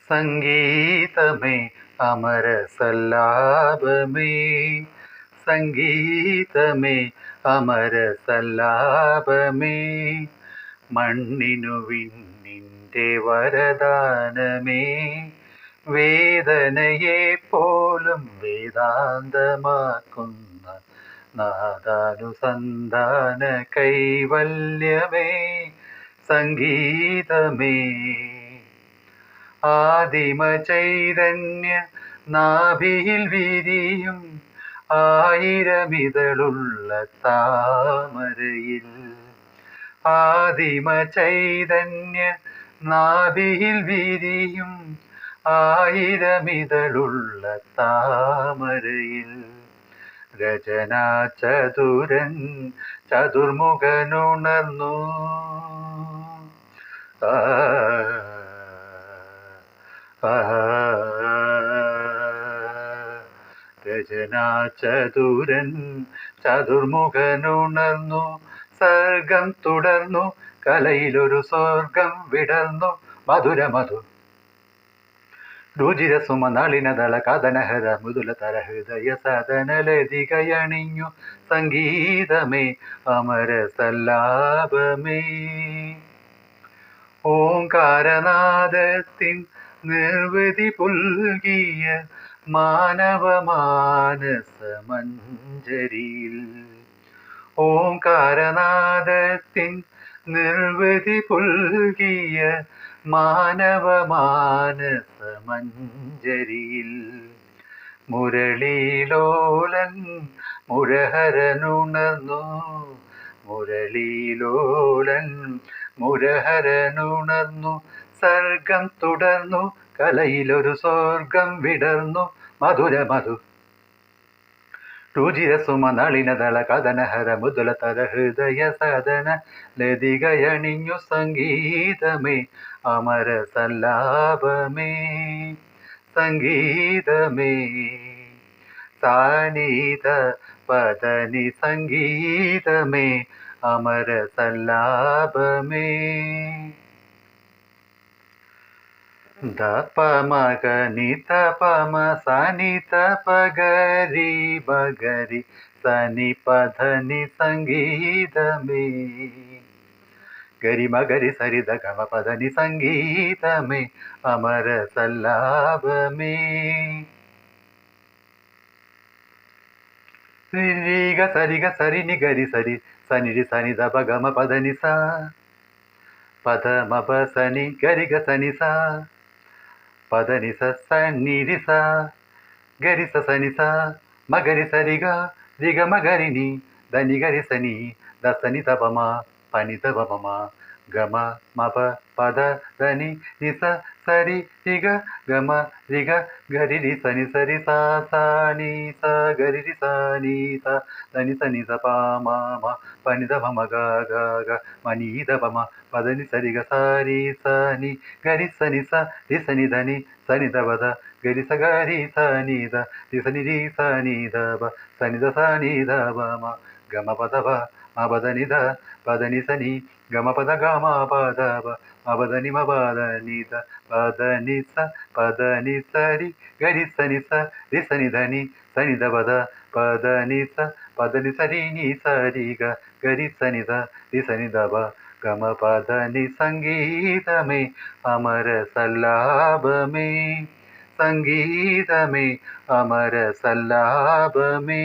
സംഗീതമേ അമര സല്ലാപമേ, സംഗീതമേ അമര സല്ലാപമേ, മണ്ണിനു വിണ്ണിൻ്റെ വരദാനമേ, വേദനയെ പോലും വേദാന്തമാക്കുന്ന നാദാനുസന്ധാന കൈവല്യമേ, സംഗീതമേ. ആദിമ ചൈതന്യ നാഭിയിൽ വിരിയും ആയിരമിതളുള്ള താമരയിൽ, ആദിമ ചൈതന്യ നാഭിയിൽ വിരിയും ആയിരമിതളുള്ള താമരയിൽ, രചനാ ചതുരൻ ചതുർമുഖനുണർന്നു. രചനാ ചതുരൻ ചതുർമുഖനുണർന്നു, സർഗം തുടർന്നു, കലയിലൊരു സ്വർഗം വിടർന്നു, മധുര മധു രുചിരസുമ നളിനദള കഥനഹര മൃദുലതര ഹൃദയ സദനലതികയണിഞ്ഞു, സംഗീതമേ അമര സല്ലാപമേ. ഓംകാരനാദത്തിൻ നിർവൃതി പുൽകിയ മാനവമാനസമഞ്ജരിയിൽ, ഓംകാരനാദത്തിൻ നിർവൃതി പുൽകിയ മാനവമാനസമഞ്ജരിയിൽ, മുരളീലോലൻ മുരഹരനുണർന്നു, മുരളീലോലൻ മുരഹരനുണർന്നു, സർഗം തുടർന്നു, കലയിലൊരു സ്വർഗം വിടർന്നു, മധുര മധു രുചിരസുമ നളിനദള കഥനഹര മൃദുലതര ഹൃദയ സദന ലതികയണിഞ്ഞു, സംഗീതമേ അമര സല്ലാപമേ, സംഗീതമേ. സാനിധ പദനി സംഗീതമേ അമര സല്ലാപമേ. ദപമഗ നിതപമ സനിത പഗരി ബഗരി സനി പധനി സംഗീതമേ, ഗരി മഗരി സരിത ഗമ പധനി സംഗീതമേ അമര സല്ലാപമേ. രിഗ സരിഗ സരിനി ഗരി സരി സനിരി സനി ദപ ഗമ പധനി സ പദ മപ സനി ഗരിഗ സനി സ പദനി സ സനിരി സ ഗരി സ സനി സ മഗരി സരിഗ രിഗ മഗരിനി ധനി ഗരി സനി ദസനി തപമ പനി തപമ ഗമ മപ പദ ധനി നിസ സരി രിഗ ഗമ രിഗ ഗരി രി സനി സരി സ സനി സ ഗരി രി സനി സ ധനി സനി സ പ മ മ പനി ധ മ ഗ ഗ ഗ മനി ധ പ മ പദനി സരി ഗ സരി സനി ഗരി സനി സ രി സനി ധനി സനി ധ പ ധ ഗരി സ ഗരി സനി ധ രി സനി രി സനി ധ പ സനി ധ സനി ധ പ മ ഗമ പദ പ മ പദനി ധ പദനി സനി ഗമ പദ ഗമ പദ പ മ പദനി മ പദനി ധ പദനി സ പദനി സരി ഗരി സനി സ രി സനി ധനി സനി ധ പദ പദനി സ പദനി സരി നി സരി ഗ ഗരി സനി ധ രി സനി ധ പ ഗമ പദനി സംഗീതമേ അമര സല്ലാപമേ, സംഗീതമേ അമര സല്ലാപമേ.